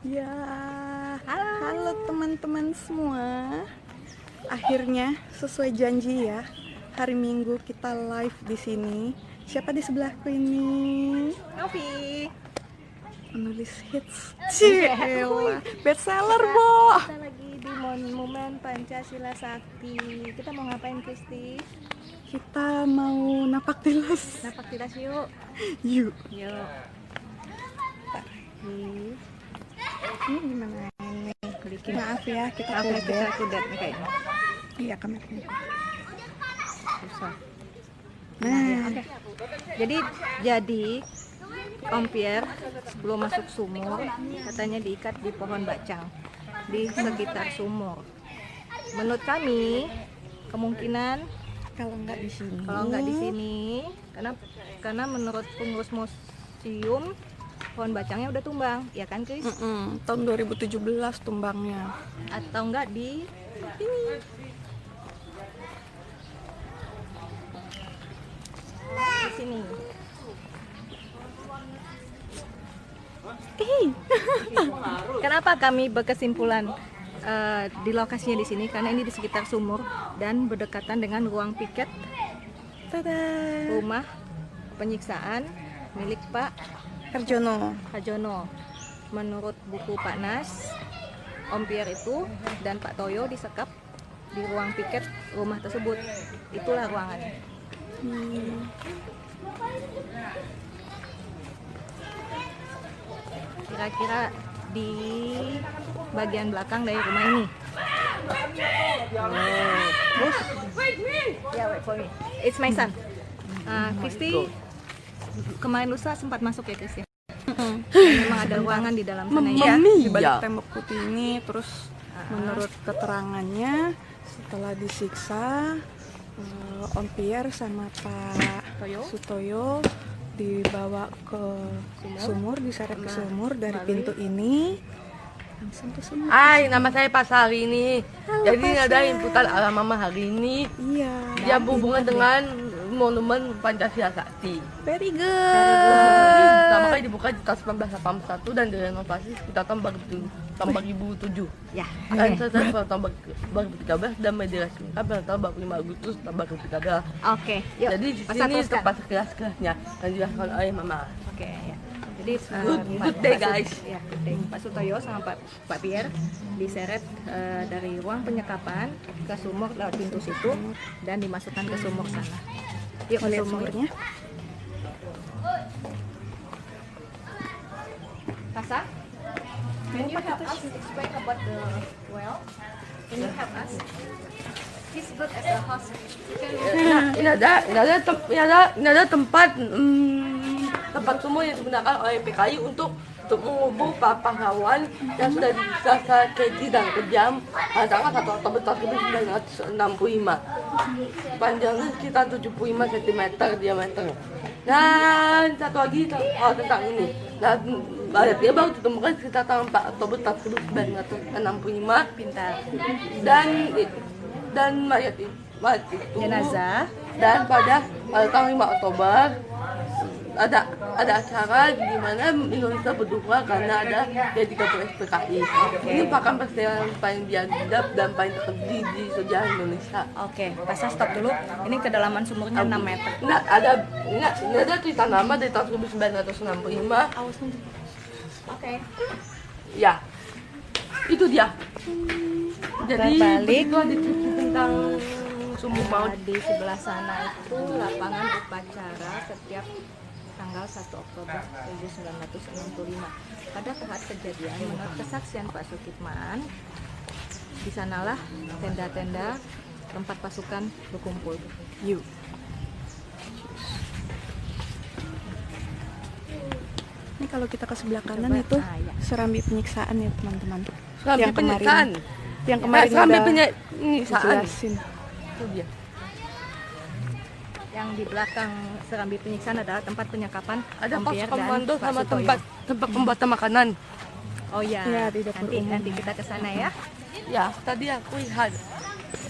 Ya, halo teman-teman semua. Akhirnya sesuai janji ya. Hari Minggu kita live di sini. Siapa di sebelahku ini? Novi. Penulis hits. Cielah, bestseller, Bo. Kita lagi di momen Pancasila Sakti. Kita mau ngapain, Kristi? Kita mau napak tilas. Napak tilas yuk. Yuk. Yuk. Ini gimana ini? Bikin. Maaf ya, kita kudet nih kayaknya. Iya, kameranya. Susah. Nah, Oke. Jadi Om Pierre sebelum masuk sumur katanya diikat di pohon bacang di sekitar sumur. Menurut kami kemungkinan kalau nggak di sini. Karena menurut pengurus museum pohon bacangnya udah tumbang, ya kan, Kris? Tahun 2017 tumbangnya. Atau enggak di ini. Di sini. Kenapa kami berkesimpulan di lokasinya di sini? Karena ini di sekitar sumur dan berdekatan dengan ruang piket rumah penyiksaan milik Pak Harjono. Menurut buku Pak Nas, Om Pierre itu dan Pak Toyo disekap di ruang piket rumah tersebut. Itulah ruangannya. Kira-kira di bagian belakang dari rumah ini. Wait for me. It's my son. Kristi kemarin lusa sempat masuk ya, Kristi. Memang ada ruangan di dalam sana ya. Di balik tembok putih ini. Terus menurut keterangannya setelah disiksa Om Pierre sama Pak Sutoyo dibawa ke sumur, diseret ke sumur dari pintu ini langsung ke sumur. Hai, nama saya Pak Sari ini. Jadi ini ada inputan ala Mama hari ini. Iya. Dia berhubungan dengan Monumen Pancasila Sakti. Very good. Pertama kali dibuka di tahun 1981 dan direnovasi sekitar tahun 2007. Ya. Dan selesai pada tahun 2013 dan diresmikan pada tahun 25 Agustus tahun 2013. Oke. Yuk. Jadi di sini tepat sekelas-kelasnya dan dijelaskan oleh Mama. Oke, ya. Jadi Good day, guys. Ya, good day. Pak Sutoyo sama Pak Pierre diseret dari ruang penyekapan ke sumur lewat pintu situ dan dimasukkan ke sumur sana. Yuk ke Lihat sumurnya. sumurnya. Pasa, can you help us explain about the well? Can you help us? He's good as a host. Ini ada tempat sumur yang digunakan oleh PKI untuk mengubur para pahlawan yang sudah disasar keji dan kejam pada tanggal 1 Oktober tahun 1965. Panjangnya sekitar 75 cm diameternya. Dan satu lagi hal tentang ini. Nah, dia baru ditemukan sekitar tanggal 4 Oktober tahun 1965. Pintar. Dan mayat itu Jenazah. dan pada tanggal 5 Oktober ada acara di mana Indonesia berduka karena ada D30 SPKI. Ini merupakan peristiwa yang paling biadab dan paling terkeji di sejarah Indonesia. Oke, Pasa stop dulu. Ini kedalaman sumurnya 6 meter. Ini ada cerita nama dari tahun 1965. Oke. Ya, itu dia. Jadi Berbalik. itu ada cerita tentang sumur maut. Di sebelah sana itu lapangan upacara setiap tanggal 1 Oktober 1965. Pada saat kejadian, menurut kesaksian Pak Sukitman, di sanalah tenda-tenda tempat pasukan berkumpul. Yuk. Ini kalau kita ke sebelah kanan Coba, itu ya. Serambi penyiksaan ya teman-teman. Serambi Yang kemarin- penyiksaan. Yang kemarin Serambi udah penyiksaan. dijelasin. Itu dia. Yang di belakang serambi penyiksaan adalah tempat penyekapan Ada Om pos Pierre dan komando Pak sama Sutoyo. tempat pembuatan makanan. Oh ya, Iya, di dapur umum. nanti kita ke sana ya. Ya, tadi aku lihat.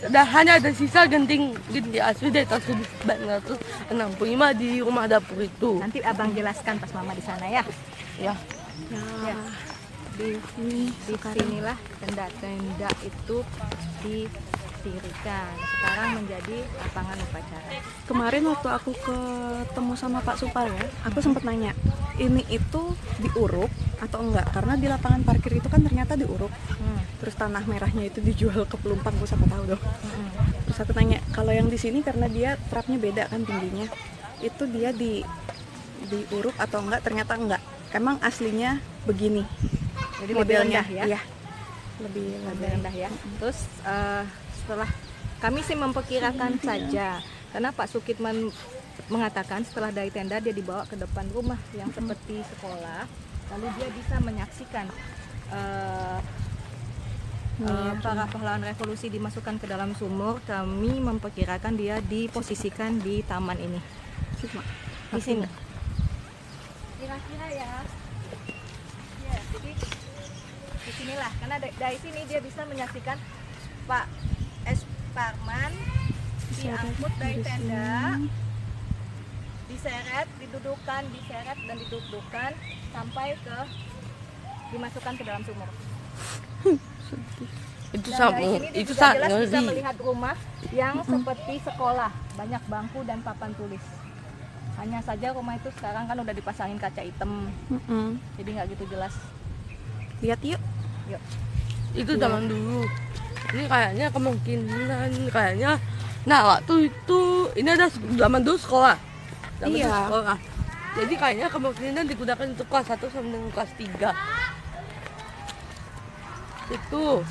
Dan hanya ada sisa genting asli dari tahun 1965 di rumah dapur itu. Nanti abang jelaskan pas mama di sana ya. Ya. Ya. di Ini di sinilah tenda-tenda itu didirikan. Sekarang menjadi lapangan upacara. kemarin waktu aku ketemu sama Pak Supar ya, aku sempat nanya, ini itu diuruk atau enggak? Karena di lapangan parkir itu kan ternyata diuruk. Terus tanah merahnya itu dijual ke pelumpang, gue siapa tahu dong. Terus aku tanya, kalau yang di sini karena dia trapnya beda kan tingginya, itu dia diuruk atau enggak? Ternyata enggak. Emang aslinya begini. Jadi lebih rendah ya. Iya. Lebih Rendah ya. Terus setelah kami sih memperkirakan saja, karena Pak Sukitman mengatakan setelah dari tenda dia dibawa ke depan rumah yang seperti sekolah, lalu dia bisa menyaksikan para pahlawan revolusi dimasukkan ke dalam sumur. Kami memperkirakan dia diposisikan di taman ini, di sini. Kira-kira ya. Ya, jadi di sinilah, karena dari sini dia bisa menyaksikan Pak S. Parman diangkut dari tenda, diseret, dan didudukkan sampai ke dimasukkan ke dalam sumur. Itu Dan sama, dari sini dia itu juga sangat jelas bisa ngeri. melihat rumah yang seperti sekolah, banyak bangku dan papan tulis. Hanya saja rumah itu sekarang kan udah dipasangin kaca hitam, jadi nggak gitu jelas. Lihat yuk. Yuk. Itu zaman dulu. Ini kayaknya kemungkinan kayaknya nah waktu itu ini ada zaman dulu sekolah. Zaman Iya. dulu sekolah. Jadi kayaknya kemungkinan digunakan untuk kelas 1 sampai dengan kelas 3. Itu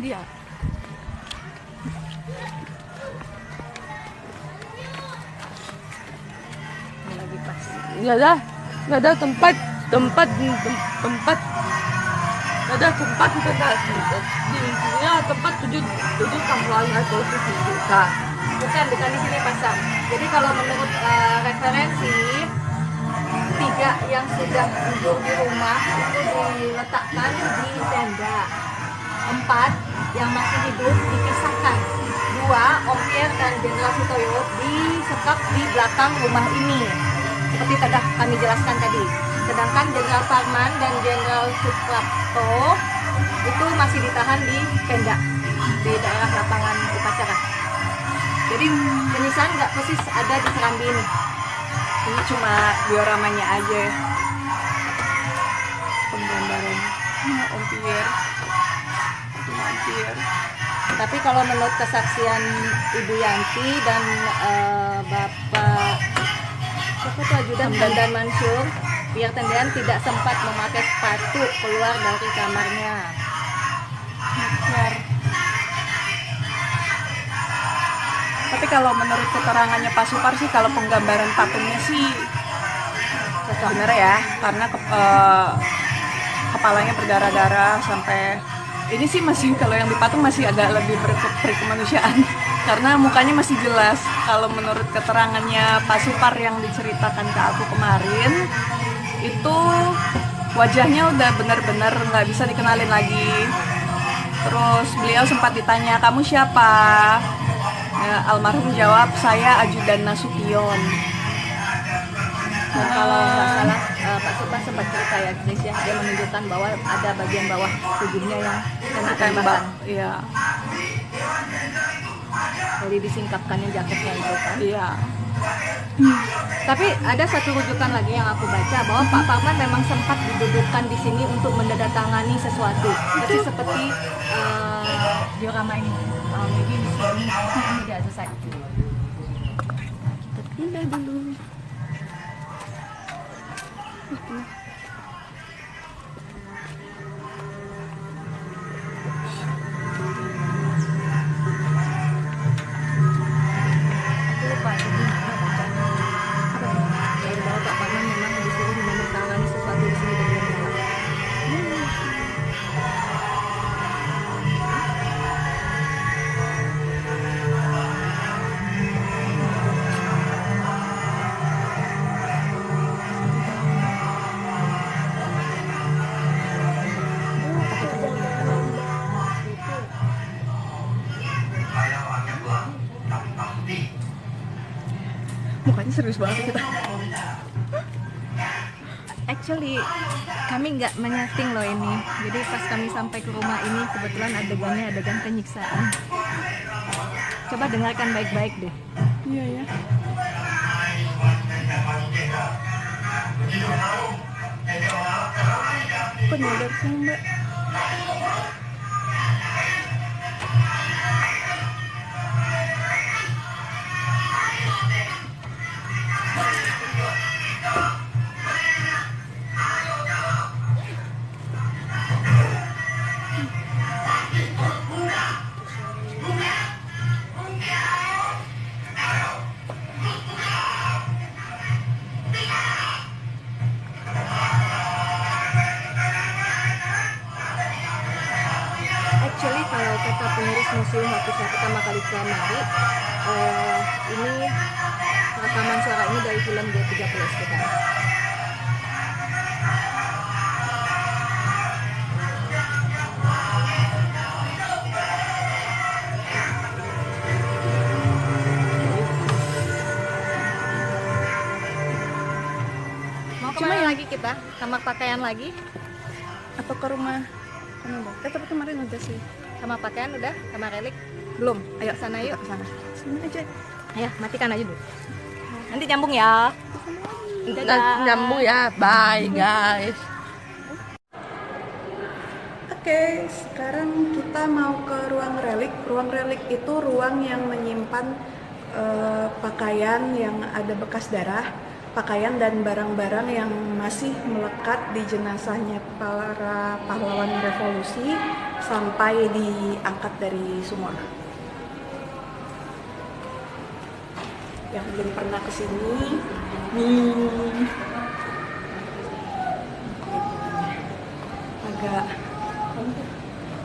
dia. Ini lagi pas. Nggak ada tempat di intinya tempat tujuh pahlawan revolusi kita. Bukan di sini pasang. Jadi kalau menurut referensi, 3 yang sudah gugur di rumah itu diletakkan di tenda. 4 yang masih hidup dipisahkan. 2 Om Pierre dan Jenderal Sutoyo disekap di belakang rumah ini, seperti sudah kami jelaskan tadi. Sedangkan Jenderal Parman dan Jenderal Suprapto itu masih ditahan di tenda di daerah lapangan upacara. Jadi penyiksaan nggak persis ada di Serambi ini. Ini cuma dioramanya aja. Penggambaran Om Pierre. Tapi kalau menurut kesaksian Ibu Yanti dan Bapak siapa tuh ajudan Dandan Mansur, Pierre Tendean tidak sempat memakai sepatu keluar dari kamarnya. Tapi kalau menurut keterangannya Pak Supar sih, kalau penggambaran patungnya sih bener ya, karena kepalanya berdarah-darah sampai ini sih masih, kalau yang di patung masih agak lebih berkemanusiaan karena mukanya masih jelas. Kalau menurut keterangannya Pak Supar yang diceritakan ke aku kemarin, itu wajahnya udah benar-benar nggak bisa dikenalin lagi. Terus beliau sempat ditanya, kamu siapa? Ya, almarhum jawab, saya Ajudan Nasution. Dan kalau nggak salah Pak Supar sempat cerita ya, Chris, ya, dia menunjukkan bahwa ada bagian bawah tubuhnya yang kena tembakan. Iya. Jadi disingkapkannya jaketnya itu kan. Iya. Tapi ada satu rujukan lagi yang aku baca, bahwa Pak Parman memang sempat didudukkan di sini untuk menandatangani sesuatu. Persis seperti diorama ini. Jadi di sini tidak selesai. Kita pindah dulu. Aku lupa itu gimana bacanya. Dari bahwa Pak Parman memang disuruh menandatangani sesuatu di sini dan dia menolak. Mukanya serius banget kita. Actually Kami nggak menyeting loh ini. Jadi pas kami sampai ke rumah ini kebetulan adegannya adegan penyiksaan. Coba dengarkan baik-baik deh. Iya ya. Kok nyadar sih Mbak? Actually kalau kata pengurus museum waktu saya pertama kali kemari, ini rekaman suara ini dari film G30 SPKI. Mau kemana lagi kita? Kamar pakaian lagi? Atau ke rumah mana Mbak? Tapi kemarin udah sih. Kamar pakaian udah? Kamar relik? Belum. Ayo sana yuk. Ke sana. Sini aja. Ayo matikan aja dulu. Nanti nyambung ya. Nyambung ya. Bye guys. Oke, sekarang kita mau ke ruang relik. Ruang relik itu ruang yang menyimpan pakaian yang ada bekas darah, pakaian dan barang-barang yang masih melekat di jenazahnya para pahlawan revolusi sampai diangkat dari sumur. Yang belum pernah kesini,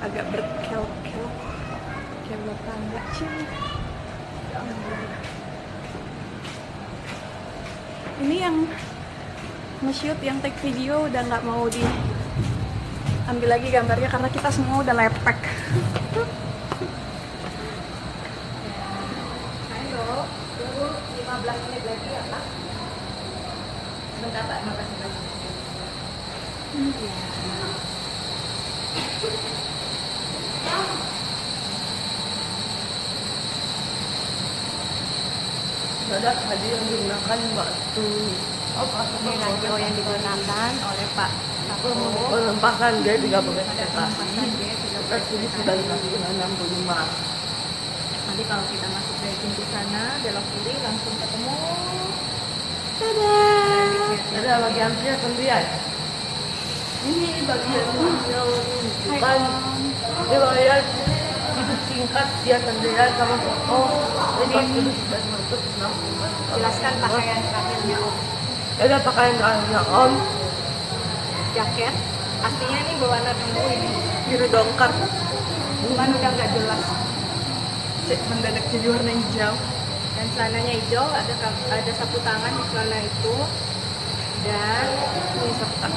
agak berkelok-kelok kayak tangga cil. Ini yang nge-shoot, yang take video udah nggak mau diambil lagi gambarnya karena kita semua udah lepek. Ayo, tunggu 15 menit lagi ya Pak. Sebentar Pak, 15 menit lagi. Ada tadi yang digunakan waktu Ini radio yang digunakan oleh Pak Sapo. penempakan G30 Pada SPKI kesempatan G1965. Nanti kalau kita masuk dari pintu sana, belok kiri langsung ketemu. Ada bagian pria sendirian. Ini bagian yang menunjukkan riwayat hidup singkat dia sendirian sama tokoh. Jadi 1960. Jelaskan pakaian terakhirnya Om. Ada pakaian terakhirnya Om. Jaket, aslinya ini berwarna biru ini. Biru dongkar, Cuman udah nggak jelas. mendadak jadi warna hijau. Dan celananya hijau, ada sapu tangan di celana itu. Dan Ini serta.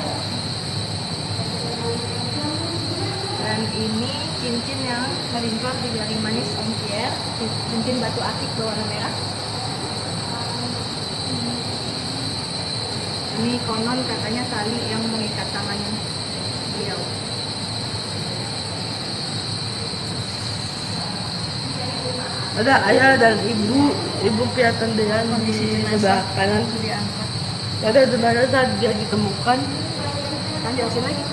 Dan ini cincin yang melimpah di jari manis Om Pierre, cincin batu akik berwarna merah. Ini konon katanya tali yang mengikat tangan beliau. Ada ayah dan ibu pria sendirian di sebelah kanan. Diangkat. Ada dimana saat dia ditemukan. Kan jelasin lagi.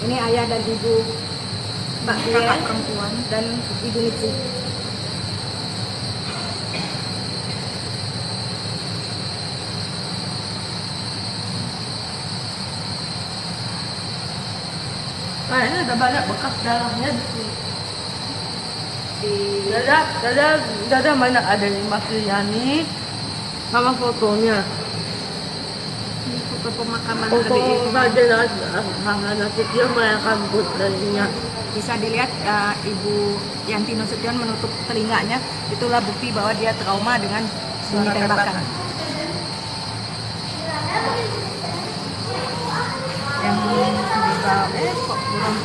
Ini ayah dan ibu Mbak Pierre, Kakak perempuan. dan Ibu Nici. Nah ini ada banyak bekas darahnya di sini. Di Dada mana ada di Mas Yani sama fotonya. Ini foto pemakaman Foto adik saja dia merayakan put darinya. bisa dilihat Ibu Yanti Nasution menutup telinganya, itulah bukti bahwa dia trauma dengan bunyi Suara tembakan. Yang kok burung.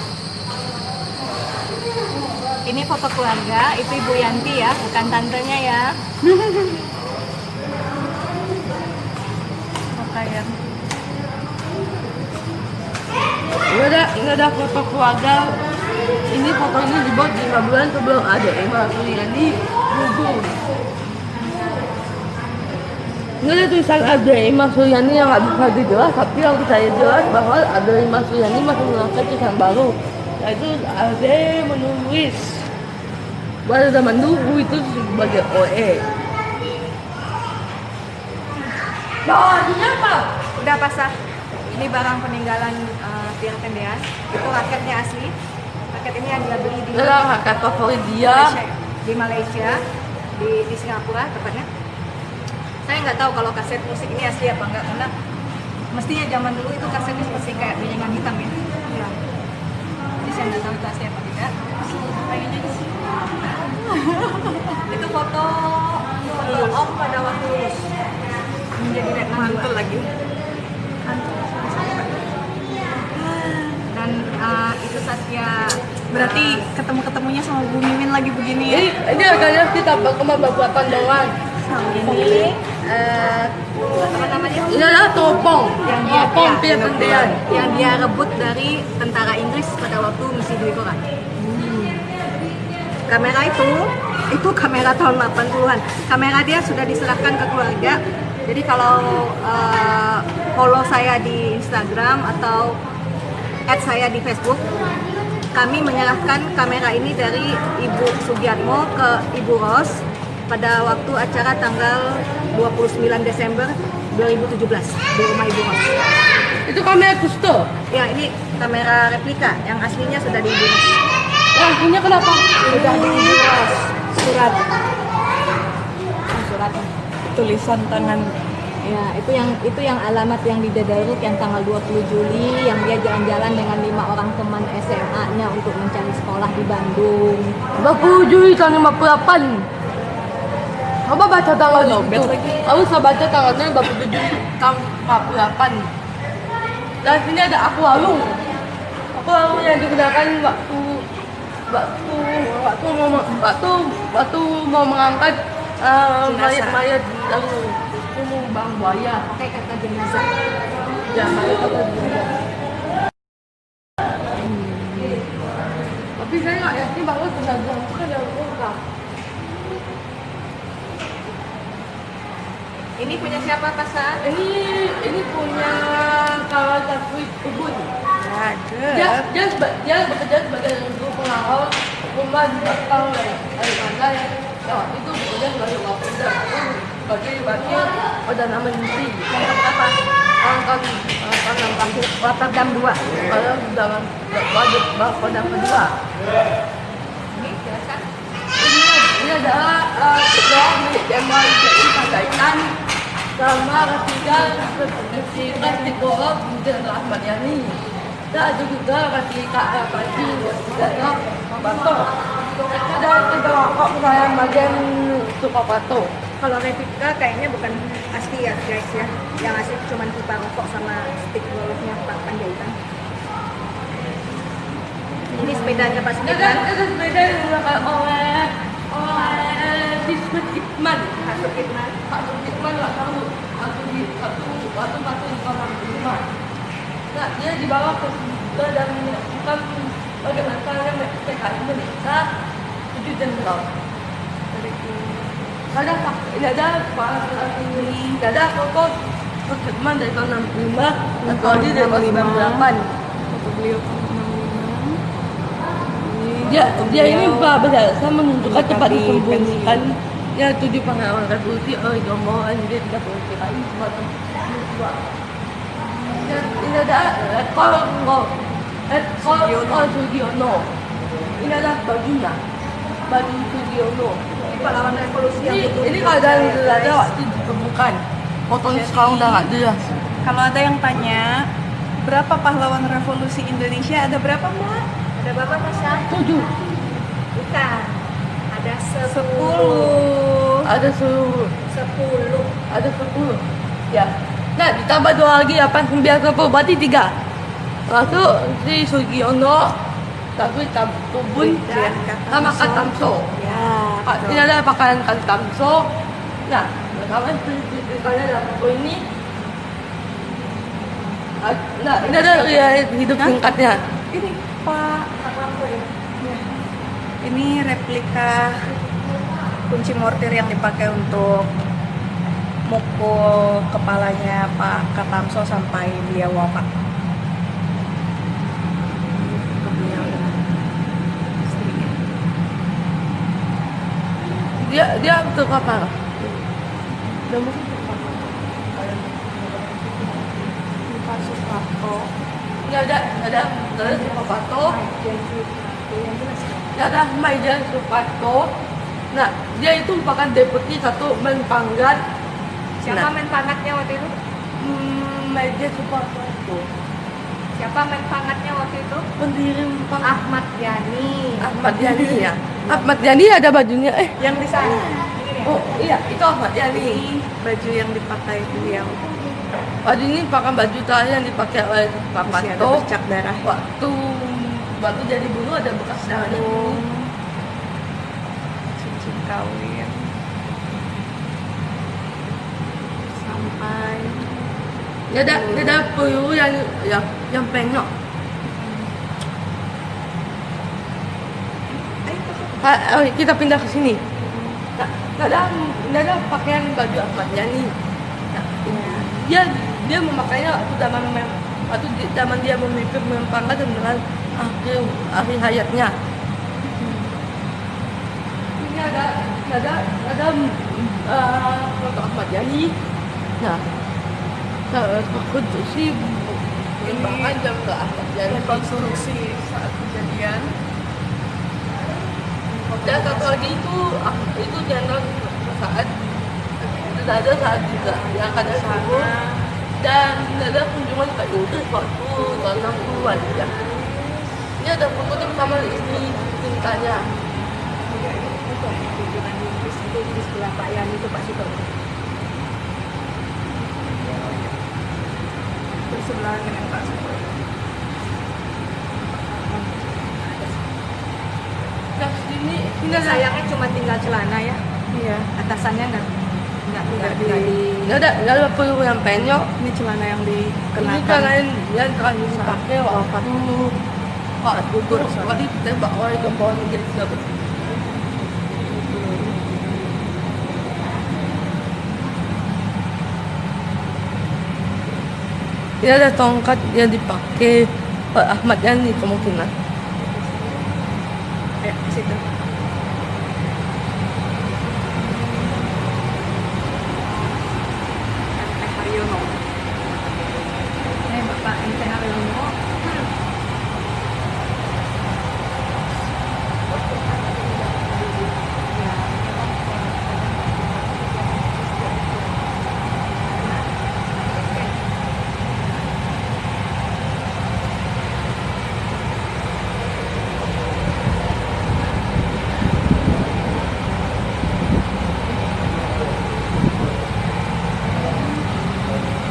Ini foto keluarga, itu Ibu Yanti ya, bukan tantenya ya. pakaian. ini ada foto keluarga. Ini foto ini dibuat 5 bulan sebelum ada Emma Suryani gugur. Ini ada tulisan ada Emma Suryani yang nggak bisa dijelas, tapi yang saya jelas bahwa ada Emma Suryani masih melakukan tulisan baru, yaitu ada menulis pada zaman dulu itu sebagai OE. Bawaannya apa? Udah pasah. Ini barang peninggalan Tiang Tendean. Itu raketnya asli. Raket ini yang dia beli di Adalah raket favorit dia. Di Malaysia, di Singapura tepatnya. Saya nggak tahu kalau kaset musik ini asli apa enggak, karena mestinya zaman dulu itu kasetnya seperti kayak piringan hitam ya. Iya. Jadi saya nggak tahu itu asli apa tidak. Kayaknya di sini. Itu foto Om pada waktu lulus. Menjadi mantul lagi. Dan itu Satya. Berarti ketemu-ketemunya sama Bu Mimin lagi begini ya? Ini harganya kita cuma beberapa doang. Ini apa namanya? Ini adalah topong. Topong Tiang Tendean. Yang dia rebut dari tentara Inggris pada waktu misi Dwi Koran. Kamera itu kamera tahun 80-an. Kamera dia sudah diserahkan ke keluarga. Jadi kalau follow saya di Instagram atau add saya di Facebook, kami menyerahkan kamera ini dari Ibu Sugiatmo ke Ibu Ros pada waktu acara tanggal 29 Desember 2017 di rumah Ibu Ros. Itu kamera Gusto. Ya, ini kamera replika, yang aslinya sudah di Ibu Ros. Aslinya kenapa? Sudah di Ibu Ros. Surat Suratnya. tulisan tangan. Ya, itu yang alamat yang di Dadaruk yang tanggal 20 Juli yang dia jalan-jalan dengan 5 orang teman SMA-nya untuk mencari sekolah di Bandung. 20 Juli tahun 58. Coba baca tanggal Lobet itu. lagi. Aku bisa baca tanggalnya 27 Juli tahun 48. Dan sini ada akuarium. Akuarium yang digunakan waktu mau mengangkat mayat-mayat dari umum Bang Buaya. Pakai kata jenazah. Ya, mayat jenazah. Tapi saya nggak yakin bahwa jenazah bukan yang lengkap. Ini punya siapa Pak Saat? Ini punya kawan Tafwid Ubud. Ada. Dia bekerja sebagai guru pengawal rumah di Bakal Alimanda ya, itu bekerja sebagai Wapenda sebagai wakil Perdana Menteri Yang berapa? angkat 60 Rotterdam 2. kalau dalam wajib pada kedua. Ini jelaskan. Ini adalah blog milik MYTI Pandaitan sama replika di Borok Jenderal Ahmad Yani. Dan ada juga replika Rapati Jenderal Sukapato. Dan tiga rokok saya bagian Sukapato. Kalau replika kayaknya bukan asli ya guys ya. Yang asli cuma pipa rokok sama stick golfnya Pak Panjaitan. Ini sepedanya Pak Dan Sudirman. ada sepeda yang digunakan oleh Dismet Hikman. Pak Sudirman. Pak Sudirman nggak tahu waktu di kolam rumah. Nah, dia dibawa ke Suda dan bukan bagaimana caranya PKI menikah 7 jenderal. Ini ada ini ada foto Sudirman dari tahun 65 dan Kodi dari tahun 98. Foto beliau tahun 65. Dia ini berjasa menunjukkan Mendekati tempat disembunyikan ya 7 pahlawan revolusi oleh Jomo dan dia tidak boleh PKI semacam dua. Ini ada ekor Sugiono. Ini ada bajunya, baju Sugiono. Ini pahlawan revolusi yang betul. Ini keadaan ada waktu ditemukan. Fotonya sekarang udah nggak jelas. Kalau ada yang tanya berapa pahlawan revolusi Indonesia, ada berapa Mbak? Ada berapa Pak Saat? 7. Bukan. Ada 10. 10. Ada 10. 10. Ada 10. Ya. Nah, ditambah 2 lagi 8, 9, 10, berarti 3. Lalu si Sugiono, tapi Tubun, sama Katamso. Ya. Ini ada pakaian Katamso. Nah, bersama ceritanya dalam buku ini. Nah, ini ada riwayat hidup singkatnya. Ini Pak. Ya. Ini replika kunci mortir yang dipakai untuk mukul kepalanya Pak Katamso sampai beliau wafat. Beliau dengan istrinya. Dia untuk apa? Udah mungkin Pak Soeharto. nggak ada Soeharto, nggak ada Maijen Soeharto. Nah, dia itu merupakan deputi satu Menpanggat. Siapa menpangatnya waktu itu? Maijen Soeharto itu Siapa menpangatnya waktu itu? pendiri Menpanggat. Ahmad Yani. Ahmad Yani ya. Ahmad Yani ada bajunya. Yang di sana. Oh iya, itu Ahmad Yani. Ini baju yang dipakai beliau. Baju ini pakai baju terakhir yang dipakai oleh Pak Masih ada Pato. bercak darah. Waktu jadi bunuh ada bekas darahnya. Cincin kawin. Sampai Nggak ada peluru yang penyok. Kita pindah ke sini. Nggak ada pakaian baju Ahmad Yani. Nah, dia memakainya waktu zaman dia memimpin Menpangkat dengan akhir hayatnya. Ini ada foto Ahmad Yani. Nah, takut sih bahkan jam ke Ahmad Yani. rekonstruksi saat kejadian. Dan satu lagi itu jenderal saat saat juga yang akan subuh dan ada kunjungan Pak Yusuf waktu tahun 60-an ya. Ini ada fotonya bersama istri cintanya. Kunjungan di Inggris itu di sebelah Pak Yani itu Pak Sutomo. Bersebelahan dengan Pak Sutomo. Nah, sini ada Sayangnya cuma tinggal celana ya. Iya. Atasannya nggak nggak ada peluru yang penyok. Ini celana yang Ini dikenakan. kan yang terakhir dipakai waktu Pak Gugur waktu ditembak oleh Gembong Inggris. Ini ada tongkat yang dipakai Pak Ahmad Yani kemungkinan. Ayo ke situ. Haryono. Bapak MT Haryono.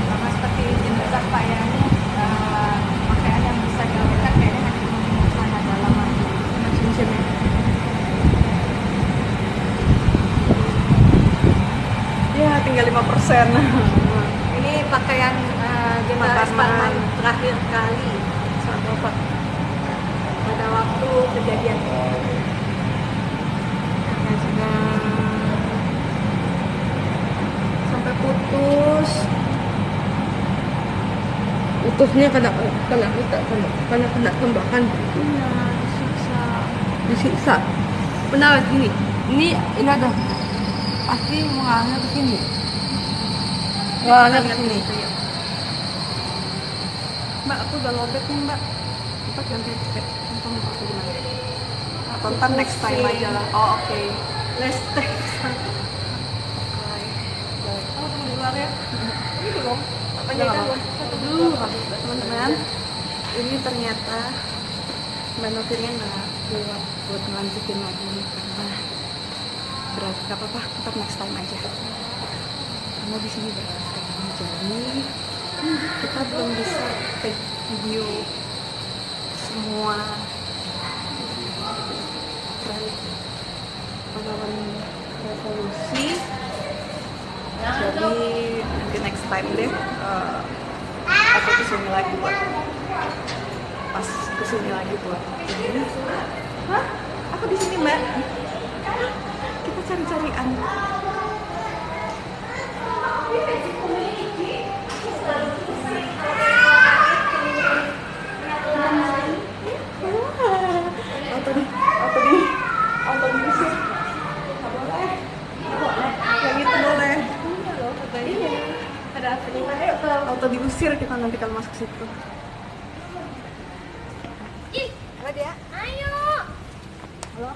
Sama seperti jenazah Pak Yani, pakaian yang bisa diawetkan kayaknya hanya cuma celana dalam aja. Cuma cincin ya. Ya, tinggal 5%. Ini pakaian Jenderal Makanan. Suparman terakhir kali saat wafat pada waktu kejadian. Ya, sudah sampai putus. Putusnya kena tembakan Iya, disiksa. disiksa. Benar gini. Ini ada pasti mengarahnya ke sini. Mengarahnya ke sini. Mbak, aku udah lobet nih, Mbak. Kita ganti tiket. Nonton aku gimana? Tonton next time aja lah. Oh, oke. Let's take Oh, tunggu di luar ya. ini belum. Apa Udah nggak belum? apa-apa. Aduh, teman-teman. Ini ternyata Mbak Novirnya nggak kuat buat ngelanjutin lagi nih, karena berat. Gak apa-apa, tetap next time aja. Karena di sini berat sekali. Jadi kita belum bisa take video semua pahlawan revolusi. Jadi nanti next time deh aku kesini lagi buat pas kesini lagi buat ini. Hah? Aku di sini Mbak. Kita cari-carian. Auto diusir. Nggak boleh. Nggak boleh. Yang itu boleh. Iya. Ada apa nih? Auto diusir kita nanti kalau masuk situ. Halo dia. Ayo. Halo.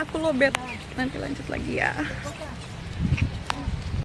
Aku lobet. Nanti lanjut lagi ya.